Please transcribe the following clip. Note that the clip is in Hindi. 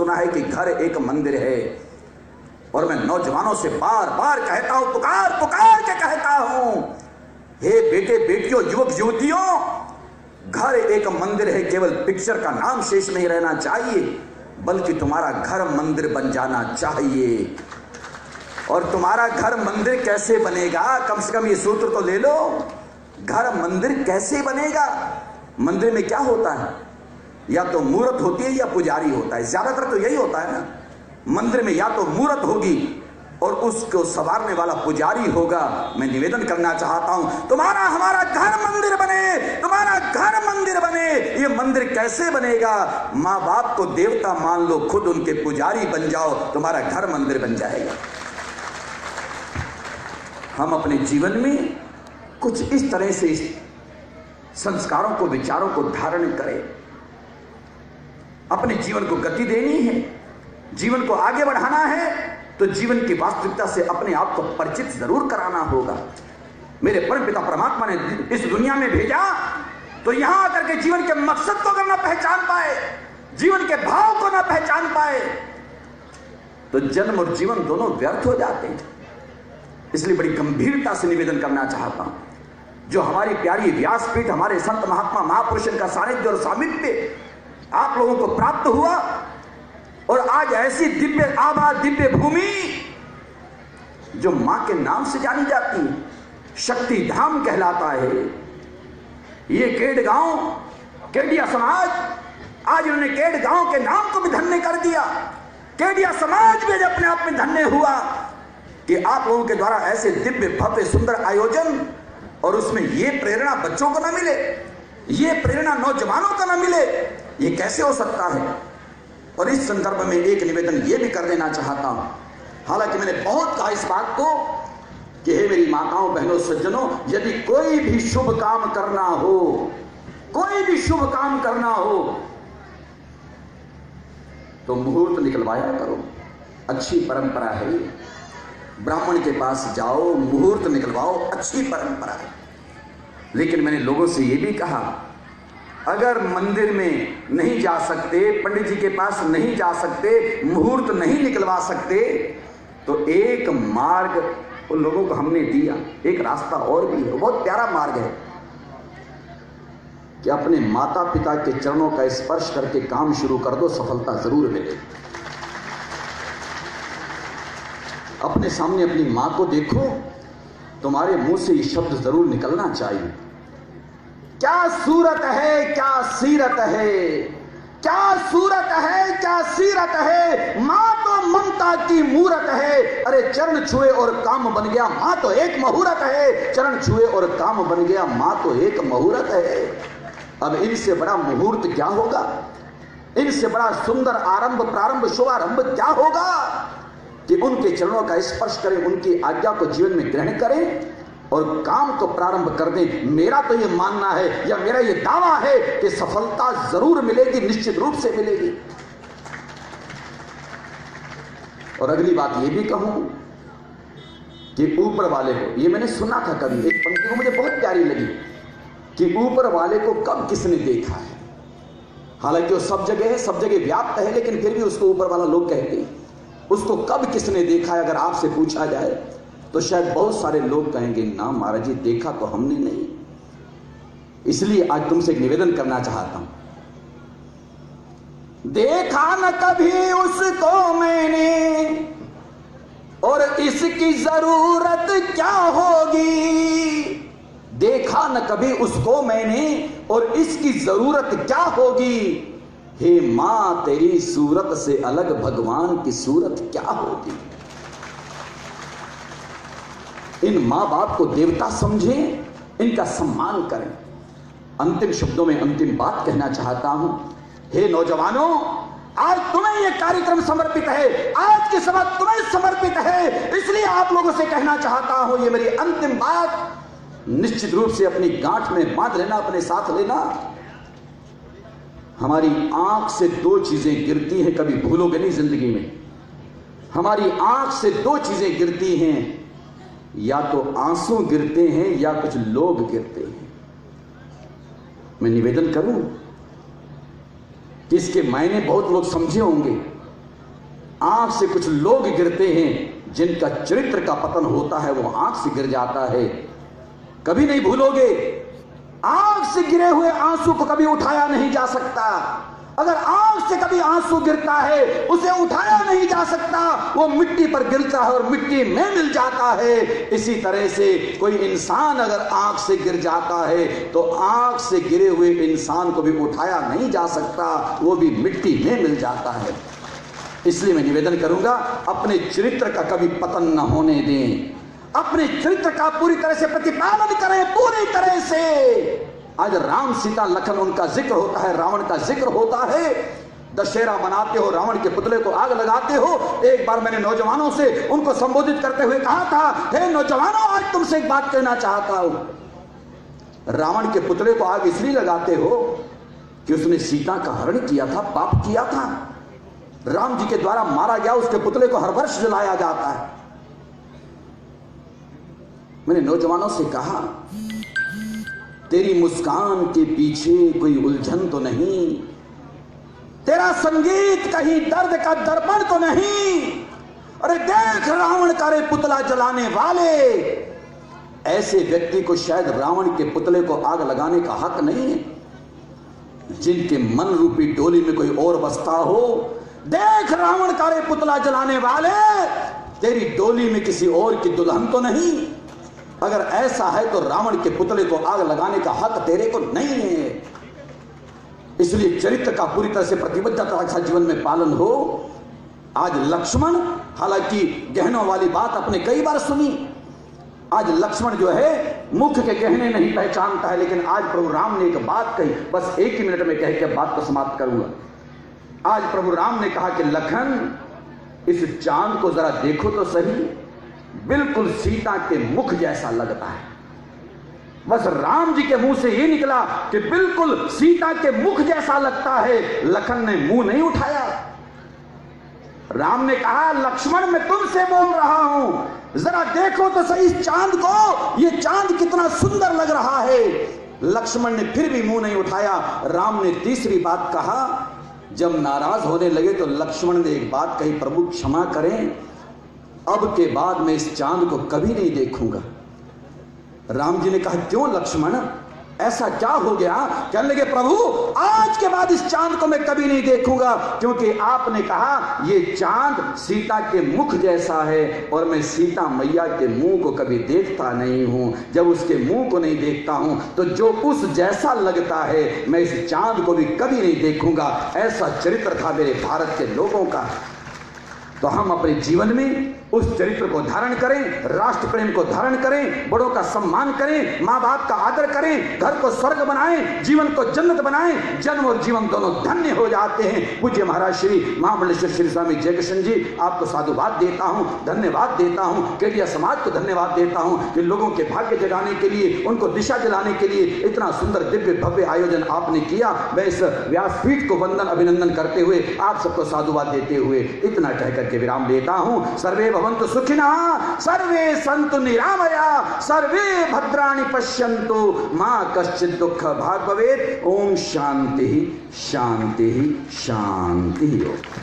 सुना है कि घर एक मंदिर है। और मैं नौजवानों से बार बार कहता हूं, पुकार पुकार के कहता हूं, हे बेटे बेटियों, युवक युवतियों, घर एक मंदिर है। केवल पिक्चर का नाम शेष नहीं रहना चाहिए, बल्कि तुम्हारा घर मंदिर बन जाना चाहिए। और तुम्हारा घर मंदिर कैसे बनेगा, कम से कम ये सूत्र तो ले लो। घर मंदिर कैसे बनेगा? मंदिर में क्या होता है? या तो मूर्त होती है या पुजारी होता है। ज्यादातर तो यही होता है ना। मंदिर में या तो मूर्त होगी और उसको संवारने वाला पुजारी होगा। मैं निवेदन करना चाहता हूं, तुम्हारा हमारा घर मंदिर बने, तुम्हारा घर मंदिर बने। ये मंदिर कैसे बनेगा? माँ बाप को देवता मान लो, खुद उनके पुजारी बन जाओ, तुम्हारा घर मंदिर बन जाएगा। हम अपने जीवन में कुछ इस तरह से संस्कारों को, विचारों को धारण करें। अपने जीवन को गति देनी है, जीवन को आगे बढ़ाना है, तो जीवन की वास्तविकता से अपने आप को परिचित जरूर कराना होगा। मेरे परमपिता परमात्मा ने इस दुनिया में भेजा तो यहां आकर के जीवन के मकसद को अगर ना पहचान पाए, जीवन के भाव को ना पहचान पाए, तो जन्म और जीवन दोनों व्यर्थ हो जाते हैं। इसलिए बड़ी गंभीरता से निवेदन करना चाहता हूं, जो हमारी प्यारी व्यासपीठ, हमारे संत महात्मा महापुरुषों का सानिध्य और सामिप्य आप लोगों को प्राप्त हुआ, और आज ऐसी दिव्य आभा, दिव्य भूमि जो मां के नाम से जानी जाती है, शक्ति धाम कहलाता है। ये केड गांव, केडिया समाज, आज उन्होंने केड गांव के नाम को भी धन्य कर दिया। केडिया समाज भी अपने आप में धन्य हुआ कि आप लोगों के द्वारा ऐसे दिव्य भव्य सुंदर आयोजन, और उसमें ये प्रेरणा बच्चों को ना मिले, ये प्रेरणा नौजवानों को ना मिले, ये कैसे हो सकता है? और इस संदर्भ में एक निवेदन ये भी कर देना चाहता हूं, हालांकि मैंने बहुत कहा इस बात को कि हे मेरी माताओं, बहनों, सज्जनों, यदि कोई भी शुभ काम करना हो, कोई भी शुभ काम करना हो, तो मुहूर्त निकलवाया करो। अच्छी परंपरा है। ब्राह्मण के पास जाओ, मुहूर्त निकलवाओ, अच्छी परंपरा है। लेकिन मैंने लोगों से यह भी कहा, अगर मंदिर में नहीं जा सकते, पंडित जी के पास नहीं जा सकते, मुहूर्त नहीं निकलवा सकते, तो एक मार्ग उन लोगों को हमने दिया, एक रास्ता और भी है, बहुत प्यारा मार्ग है कि अपने माता पिता के चरणों का स्पर्श करके काम शुरू कर दो, सफलता जरूर मिलेगी। अपने सामने अपनी मां को देखो, तुम्हारे मुंह से ये शब्द जरूर निकलना चाहिए, क्या सूरत है, क्या सीरत है, क्या सूरत है, क्या सीरत है, मां तो ममता की मूरत है। अरे चरण छुए और काम बन गया, मां तो एक मुहूर्त है। चरण छुए और काम बन गया, मां तो एक मुहूर्त है। अब इनसे बड़ा मुहूर्त क्या होगा? इनसे बड़ा सुंदर आरंभ, प्रारंभ, शुभारंभ क्या होगा कि उनके चरणों का स्पर्श करें, उनकी आज्ञा को जीवन में ग्रहण करें और काम को प्रारंभ कर दें। मेरा तो यह मानना है, या मेरा यह दावा है कि सफलता जरूर मिलेगी, निश्चित रूप से मिलेगी। और अगली बात यह भी कहूं कि ऊपर वाले को, यह मैंने सुना था कभी, एक पंक्ति को मुझे बहुत प्यारी लगी कि ऊपर वाले को कब किसने देखा है। हालांकि वो सब जगह है, सब जगह व्याप्त है, लेकिन फिर भी उसको ऊपर वाला लोग कहते हैं। उसको कब किसने देखा है, अगर आपसे पूछा जाए तो शायद बहुत सारे लोग कहेंगे, ना महाराज जी, देखा तो हमने नहीं। इसलिए आज तुमसे एक निवेदन करना चाहता हूं, देखा न कभी उसको मैंने और इसकी जरूरत क्या होगी। देखा न कभी उसको मैंने और इसकी जरूरत क्या होगी। हे मां, तेरी सूरत से अलग भगवान की सूरत क्या होगी। इन मां बाप को देवता समझें, इनका सम्मान करें। अंतिम शब्दों में अंतिम बात कहना चाहता हूं, हे नौजवानों, आज तुम्हें यह कार्यक्रम समर्पित है, आज की सभा तुम्हें समर्पित है। इसलिए आप लोगों से कहना चाहता हूं, ये मेरी अंतिम बात निश्चित रूप से अपनी गांठ में बांध लेना, अपने साथ लेना। हमारी आंख से दो चीजें गिरती हैं, कभी भूलोगे नहीं जिंदगी में। हमारी आंख से दो चीजें गिरती हैं, या तो आंसू गिरते हैं या कुछ लोग गिरते हैं। मैं निवेदन करूं कि इसके मायने बहुत लोग समझे होंगे, आंख से कुछ लोग गिरते हैं जिनका चरित्र का पतन होता है, वो आंख से गिर जाता है। कभी नहीं भूलोगे, आंख से गिरे हुए आंसू को कभी उठाया नहीं जा सकता। अगर आंख से कभी आंसू गिरता है, उसे उठाया नहीं जा सकता, वो मिट्टी पर गिरता है और मिट्टी में मिल जाता है। इसी तरह से कोई इंसान अगर आंख से गिर जाता है तो आंख से गिरे हुए इंसान को भी उठाया नहीं जा सकता, वो भी मिट्टी में मिल जाता है। इसलिए मैं निवेदन करूंगा, अपने चरित्र का कभी पतन न होने दें, अपने चरित्र का पूरी तरह से प्रतिपादन करें, पूरी तरह से। आज राम सीता लखन उनका जिक्र होता है, रावण का जिक्र होता है। दशहरा मनाते हो, रावण के पुतले को आग लगाते हो। एक बार मैंने नौजवानों से उनको संबोधित करते हुए कहा था, हे नौजवानों, आज तुमसे एक बात कहना चाहता हूं। रावण के पुतले को आग इसलिए लगाते हो कि उसने सीता का हरण किया था, पाप किया था, राम जी के द्वारा मारा गया, उसके पुतले को हर वर्ष जलाया जाता है। मैंने नौजवानों से कहा, तेरी मुस्कान के पीछे कोई उलझन तो नहीं, तेरा संगीत कहीं दर्द का दर्पण तो नहीं। अरे देख, रावण का रे पुतला जलाने वाले, ऐसे व्यक्ति को शायद रावण के पुतले को आग लगाने का हक नहीं है। जिनके मन रूपी डोली में कोई और बसता हो, देख रावण का रे पुतला जलाने वाले, तेरी डोली में किसी और की दुल्हन तो नहीं। अगर ऐसा है तो रावण के पुतले को आग लगाने का हक तेरे को नहीं है। इसलिए चरित्र का पूरी तरह से प्रतिबद्धता के साथ जीवन में पालन हो। आज लक्ष्मण, हालांकि गहनों वाली बात आपने कई बार सुनी, आज लक्ष्मण जो है मुख के गहने नहीं पहचानता है, लेकिन आज प्रभु राम ने एक बात कही, बस एक ही मिनट में कह के बात को समाप्त करूंगा। आज प्रभु राम ने कहा कि लखन, इस चांद को जरा देखो तो सही, बिल्कुल सीता के मुख जैसा लगता है। बस राम जी के मुंह से ये निकला कि बिल्कुल सीता के मुख जैसा लगता है। लखन ने मुंह नहीं उठाया। राम ने कहा, लक्ष्मण, मैं तुमसे बोल रहा हूं, जरा देखो तो सही इस चांद को, ये चांद कितना सुंदर लग रहा है। लक्ष्मण ने फिर भी मुंह नहीं उठाया। राम ने तीसरी बात कहा। जब नाराज होने लगे तो लक्ष्मण ने एक बात कही, प्रभु क्षमा करें, अब के बाद मैं इस चांद को कभी नहीं देखूंगा। राम जी ने कहा, क्यों लक्ष्मण, ऐसा क्या हो गया? कहने लगे, प्रभु आज के बाद इस चांद को मैं कभी नहीं देखूंगा, क्योंकि आपने कहा ये चांद सीता के मुख जैसा है और मैं सीता मैया के मुंह को कभी देखता नहीं हूं। जब उसके मुंह को नहीं देखता हूं तो जो उस जैसा लगता है मैं इस चांद को भी कभी नहीं देखूंगा। ऐसा चरित्र था मेरे भारत के लोगों का। तो हम अपने जीवन में उस चरित्र को धारण करें, राष्ट्र प्रेम को धारण करें, बड़ों का सम्मान करें, माँ बाप का आदर करें, घर को स्वर्ग बनाएं, जीवन को जन्नत बनाएं। जन्म और जीवन दोनों धन्य हो जाते हैं। पूज्य महाराज श्री महामंडलेश्वर श्री स्वामी जयकिशन जी, आपको साधुवाद देता हूं, धन्यवाद देता हूं। केडिया समाज को धन्यवाद देता हूं कि लोगों के भाग्य जगाने के लिए, उनको दिशा दिलाने के लिए इतना सुंदर दिव्य भव्य आयोजन आपने किया। मैं इस व्यासपीठ को वंदन अभिनंदन करते हुए आप सबको साधुवाद देते हुए इतना कहकर के विराम लेता हूं। सर्वे भवन्तु सुखिनः, सर्वे सन्तु निरामया, सर्वे भद्राणि पश्यन्तु, मा कश्चित् दुःख भाग् भवेत्। ओम शांति शांति शांति।